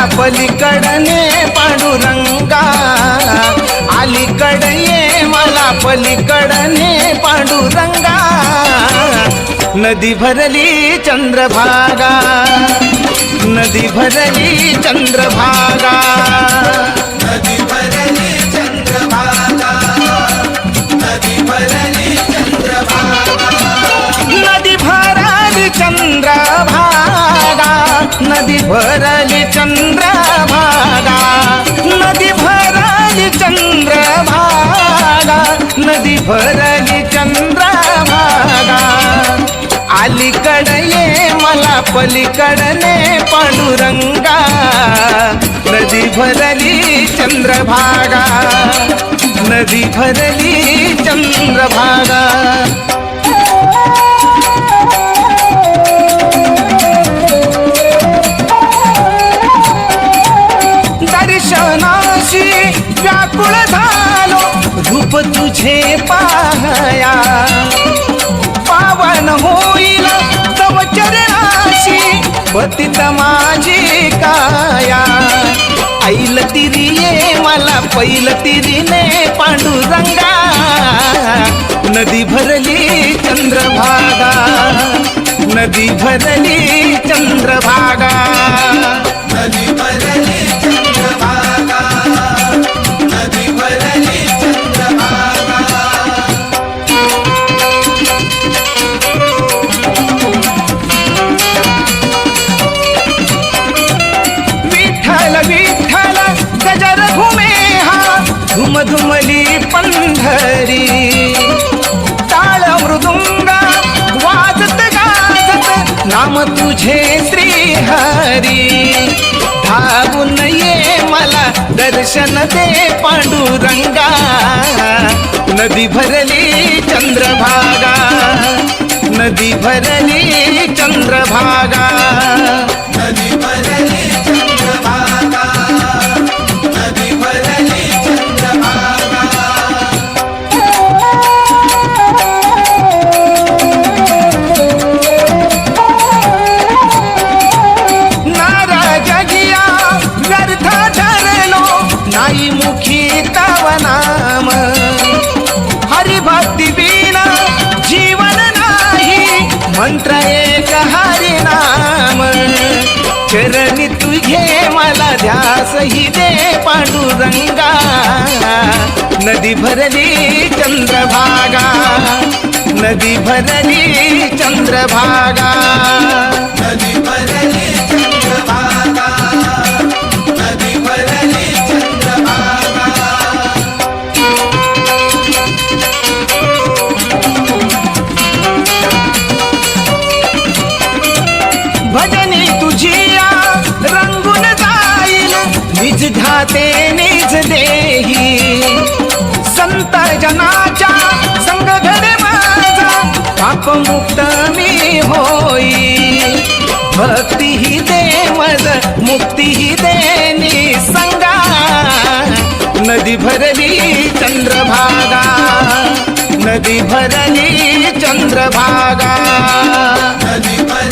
पलीकडने पांडुरंगा, अलीकडे ये मला पलीकडने पांडुरंगा. नदी भरली चंद्रभागा, नदी भरली चंद्रभागा, नदी भरली चंद्रभागा, नदी भरली चंद्रभागा, नदी भरली चंद्रभागा, नदी भरली चंद्रभागा, नदी भरली चंद्रभागा, नदी भरली चंद्रभागा. अलीकडे ये मला पलीकडने पांडुरंगा. नदी भरली चंद्रभागा, नदी भरली चंद्रभागा. दर्शनाशी व्याकुळ झालो रूप तुझे पाहया. पावन होईल तव चरणाशी पतित माझी काया. ऐल तिरी ये मला पैल तिरीने पांडुरंगा. नदी भरली चंद्रभागा, नदी भरली चंद्रभागा, नदी भरली चंद्रभागा, नदी भरली चंद्रभागा. विठ्ठल विठ्ठल गजर घुमे हा धुम धुमली पंढरी. टाळ मृदुंगा वाजत गाजत नाम तुझे श्री हरी. धावून ये मला दर्शन दे पांडुरंगा. नदी भरली चंद्रभागा, नदी भरली चंद्रभागा, नदी भरली चंद्रभागा, नदी भरली चंद्रभागा. नाराजगिया व्यर्थ ठरलो नाही मुखी तव नाम. हरिभक्ती बिना जीवन नाही मंत्र एक हरि नाम. चरणी तुझे मला ध्यास ही दे पांडुरंगा. नदी भरली चंद्रभागा, नदी भरली चंद्रभागा, नदी भरली चंद्रभागा, नदी भरली चंद्रभागा. भजनी तुझिया रंगून जाईल निज घाते निज देही. संत जनाच्या संग घडे माझा पापमुक्त मी होई. भक्ती ही दे मज मुक्ती ही दे निसंगा. नदी भरली चंद्रभागा, नदी भरली चंद्रभागा, नदी भरली